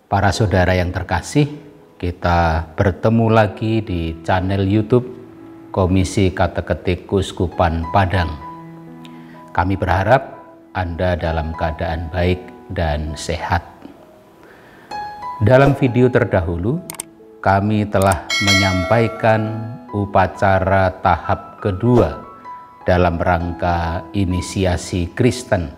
Para saudara yang terkasih, kita bertemu lagi di channel YouTube Komisi Kateketik Keuskupan Padang. Kami berharap Anda dalam keadaan baik dan sehat. Dalam video terdahulu, kami telah menyampaikan upacara tahap kedua dalam rangka inisiasi Kristen,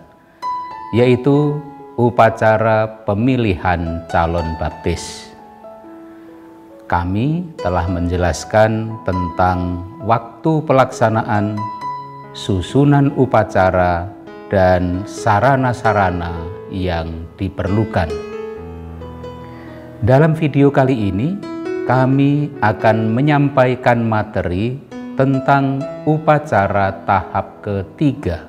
yaitu upacara pemilihan calon baptis. Kami telah menjelaskan tentang waktu pelaksanaan, susunan upacara, dan sarana-sarana yang diperlukan. Dalam video kali ini, kami akan menyampaikan materi tentang upacara tahap ketiga,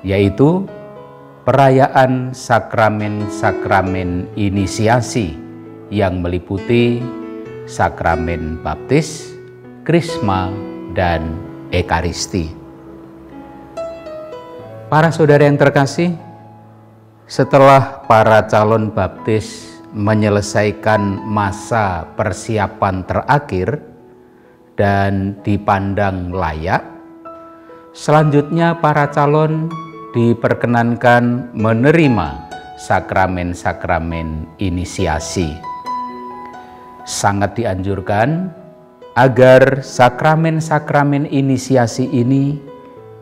yaitu perayaan sakramen-sakramen inisiasi yang meliputi sakramen baptis, krisma, dan ekaristi. Para saudara yang terkasih, setelah para calon baptis menyelesaikan masa persiapan terakhir dan dipandang layak, selanjutnya para calon diperkenankan menerima sakramen-sakramen inisiasi. Sangat dianjurkan agar sakramen-sakramen inisiasi ini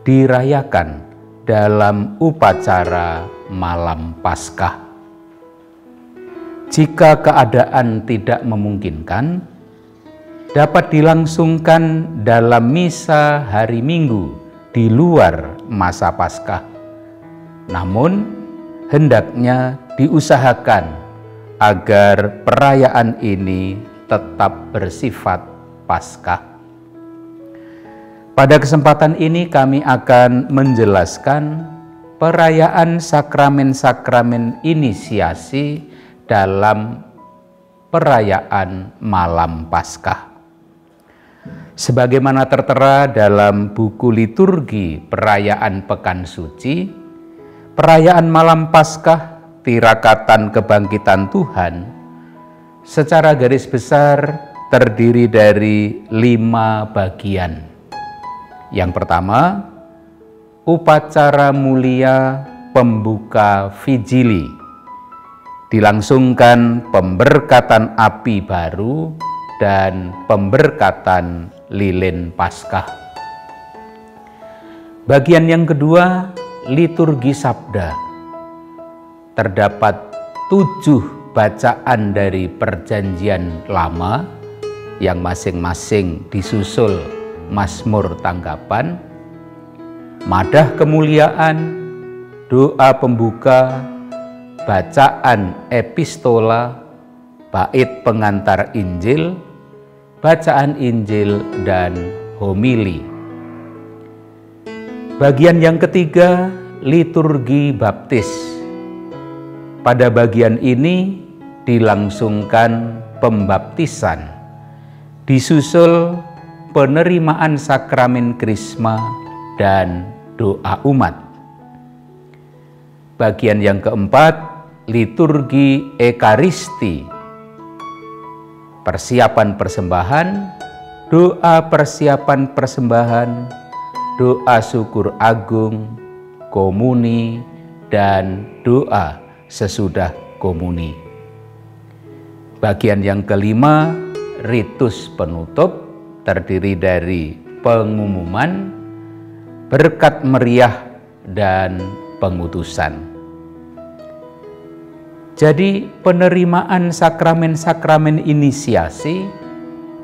dirayakan dalam upacara malam Paskah. Jika keadaan tidak memungkinkan, dapat dilangsungkan dalam misa hari Minggu di luar masa Paskah. Namun, hendaknya diusahakan agar perayaan ini tetap bersifat Paskah. Pada kesempatan ini kami akan menjelaskan perayaan sakramen-sakramen inisiasi dalam perayaan malam Paskah. Sebagaimana tertera dalam buku liturgi perayaan Pekan Suci, perayaan malam Paskah, tirakatan kebangkitan Tuhan, secara garis besar terdiri dari 5 bagian. Yang pertama, upacara mulia pembuka vigili, dilangsungkan pemberkatan api baru dan pemberkatan lilin Paskah. Bagian yang kedua, liturgi sabda. Terdapat 7 bacaan dari Perjanjian Lama yang masing-masing disusul Mazmur tanggapan, madah kemuliaan, doa pembuka, bacaan epistola, bait pengantar Injil, bacaan Injil, dan homili. Bagian yang ketiga, liturgi baptis. Pada bagian ini dilangsungkan pembaptisan, disusul penerimaan sakramen krisma dan doa umat. Bagian yang keempat, liturgi ekaristi, persiapan persembahan, doa persiapan persembahan, doa syukur agung, komuni, dan doa sesudah komuni. Bagian yang kelima, ritus penutup, terdiri dari pengumuman, berkat meriah, dan pengutusan. Jadi penerimaan sakramen-sakramen inisiasi,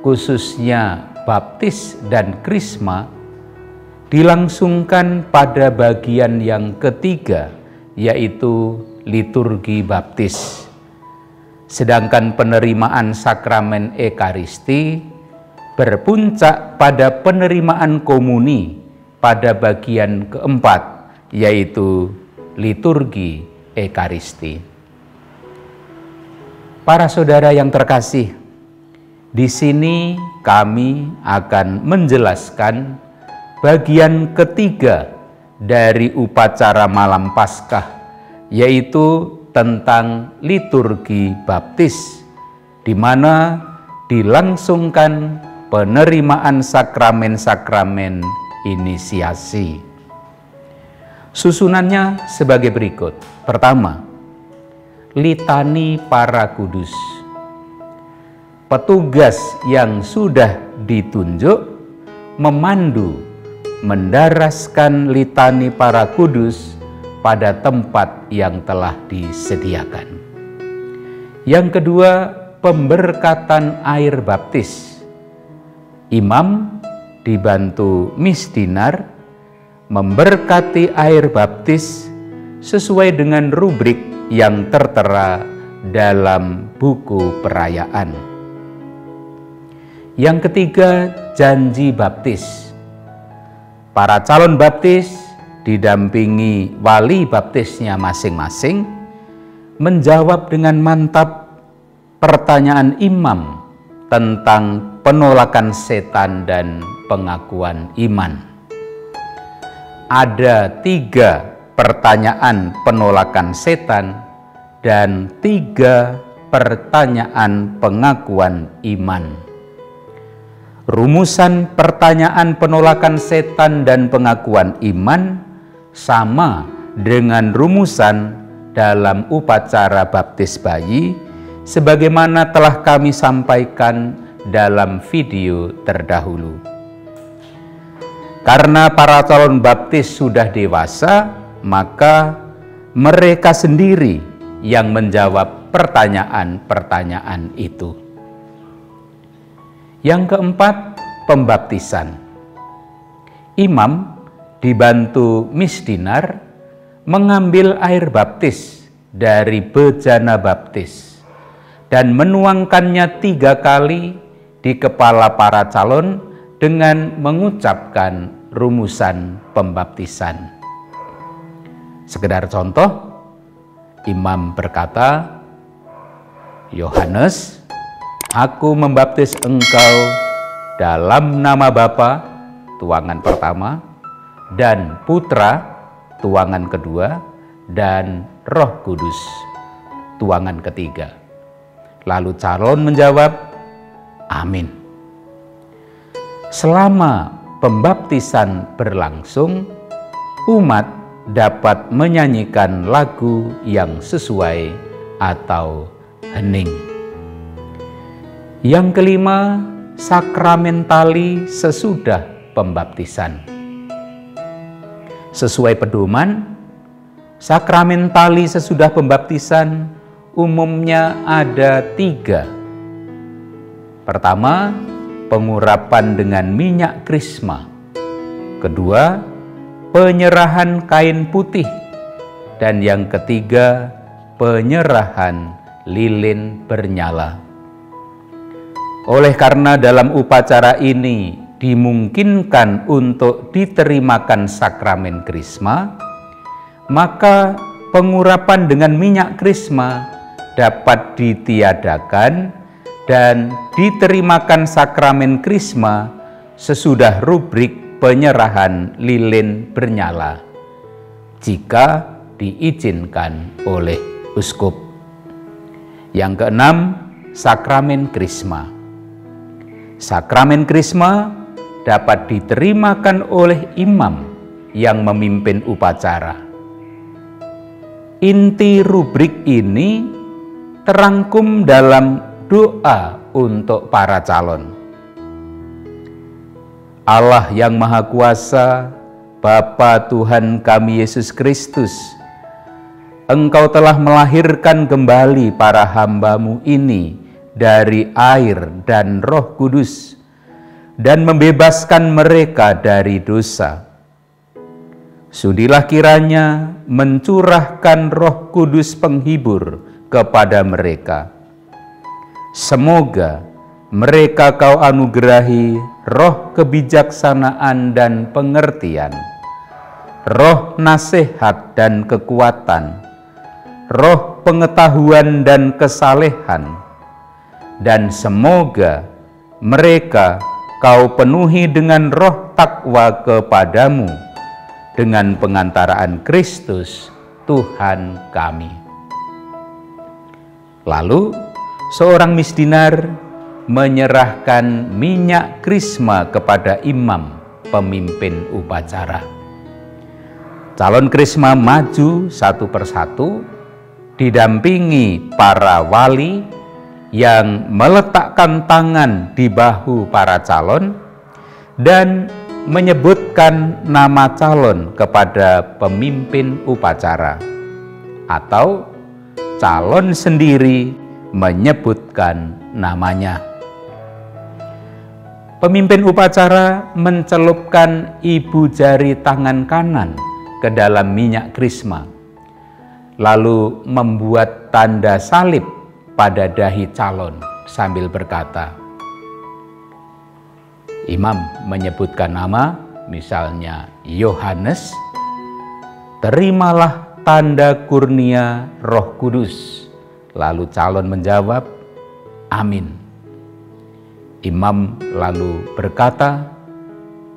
khususnya baptis dan krisma, dilangsungkan pada bagian yang ketiga, yaitu liturgi baptis. Sedangkan penerimaan sakramen ekaristi berpuncak pada penerimaan komuni pada bagian keempat, yaitu liturgi ekaristi. Para saudara yang terkasih, di sini kami akan menjelaskan bagian ketiga dari upacara malam Paskah, yaitu tentang liturgi baptis, di mana dilangsungkan penerimaan sakramen-sakramen inisiasi. Susunannya sebagai berikut. Pertama, litani para kudus. Petugas yang sudah ditunjuk memandu, mendaraskan litani para kudus pada tempat yang telah disediakan. Yang kedua, pemberkatan air baptis. Imam dibantu misdinar memberkati air baptis sesuai dengan rubrik yang tertera dalam buku perayaan. Yang ketiga, janji baptis. Para calon baptis didampingi wali baptisnya masing-masing menjawab dengan mantap pertanyaan imam tentang penolakan setan dan pengakuan iman. Ada 3 pertanyaan penolakan setan dan 3 pertanyaan pengakuan iman. Rumusan pertanyaan penolakan setan dan pengakuan iman sama dengan rumusan dalam upacara baptis bayi sebagaimana telah kami sampaikan dalam video terdahulu. Karena para calon baptis sudah dewasa, maka mereka sendiri yang menjawab pertanyaan-pertanyaan itu. Yang keempat, pembaptisan. Imam dibantu misdinar mengambil air baptis dari bejana baptis dan menuangkannya 3 kali di kepala para calon dengan mengucapkan rumusan pembaptisan. Sekedar contoh, imam berkata, Yohanes, aku membaptis engkau dalam nama Bapa, tuangan pertama, dan Putra, tuangan kedua, dan Roh Kudus, tuangan ketiga. Lalu calon menjawab, amin. Selama pembaptisan berlangsung, umat dapat menyanyikan lagu yang sesuai atau hening. Yang kelima, sakramentali sesudah pembaptisan. Sesuai pedoman, sakramentali sesudah pembaptisan umumnya ada 3. Pertama, pengurapan dengan minyak krisma. Kedua, penyerahan kain putih. Dan yang ketiga, penyerahan lilin bernyala. Oleh karena dalam upacara ini dimungkinkan untuk diterimakan sakramen krisma, maka pengurapan dengan minyak krisma dapat ditiadakan dan diterimakan sakramen krisma sesudah rubrik penyerahan lilin bernyala, jika diizinkan oleh uskup. Yang keenam, sakramen krisma. Sakramen krisma dapat diterimakan oleh imam yang memimpin upacara. Inti rubrik ini terangkum dalam doa untuk para calon. Allah yang Maha Kuasa, Bapa Tuhan kami Yesus Kristus, Engkau telah melahirkan kembali para hamba-Mu ini dari air dan Roh Kudus dan membebaskan mereka dari dosa. Sudilah kiranya mencurahkan Roh Kudus penghibur kepada mereka. Semoga mereka Kau anugerahi roh kebijaksanaan dan pengertian, roh nasihat dan kekuatan, roh pengetahuan dan kesalehan, dan semoga mereka Kau penuhi dengan roh takwa kepadamu dengan pengantaraan Kristus Tuhan kami. Lalu seorang misdinar menyerahkan minyak krisma kepada imam pemimpin upacara. Calon krisma maju satu persatu didampingi para wali yang meletakkan tangan di bahu para calon dan menyebutkan nama calon kepada pemimpin upacara, atau calon sendiri menyebutkan namanya. Pemimpin upacara mencelupkan ibu jari tangan kanan ke dalam minyak krisma, lalu membuat tanda salib pada dahi calon sambil berkata, imam menyebutkan nama, misalnya Yohanes, terimalah tanda kurnia Roh Kudus. Lalu calon menjawab, amin. Imam lalu berkata,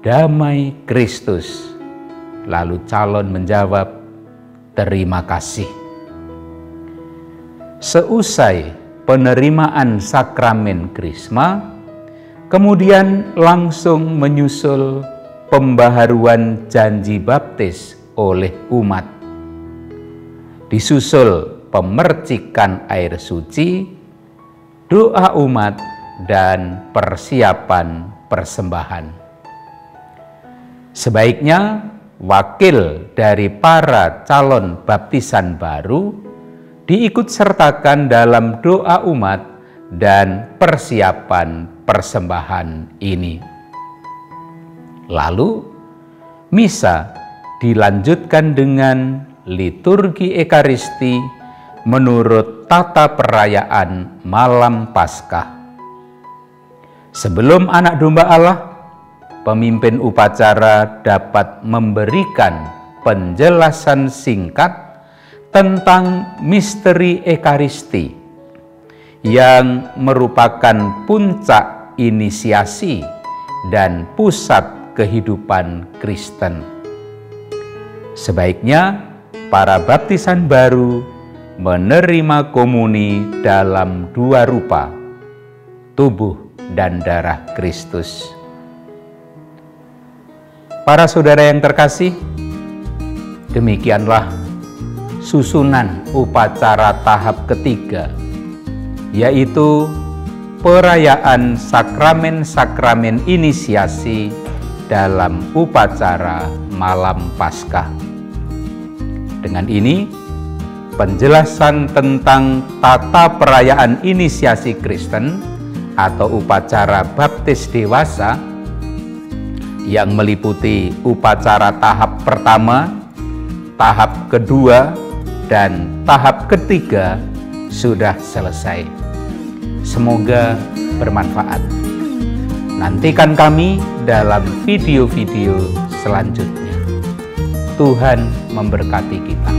damai Kristus. Lalu calon menjawab, terima kasih. Seusai penerimaan sakramen krisma, kemudian langsung menyusul pembaharuan janji baptis oleh umat. Disusul pemercikan air suci, doa umat, dan persiapan persembahan. Sebaiknya wakil dari para calon baptisan baru diikut sertakan dalam doa umat dan persiapan persembahan ini. Lalu misa dilanjutkan dengan liturgi Ekaristi menurut tata perayaan malam Paskah. Sebelum anak domba Allah, pemimpin upacara dapat memberikan penjelasan singkat tentang misteri Ekaristi yang merupakan puncak inisiasi dan pusat kehidupan Kristen. Sebaiknya para baptisan baru menerima komuni dalam dua rupa, tubuh dan darah Kristus. Para saudara yang terkasih, demikianlah susunan upacara tahap ketiga, yaitu perayaan sakramen-sakramen inisiasi dalam upacara malam Paskah. Dengan ini, penjelasan tentang tata perayaan inisiasi Kristen atau upacara baptis dewasa yang meliputi upacara tahap pertama, tahap kedua, dan tahap ketiga sudah selesai. Semoga bermanfaat. Nantikan kami dalam video-video selanjutnya. Tuhan memberkati kita.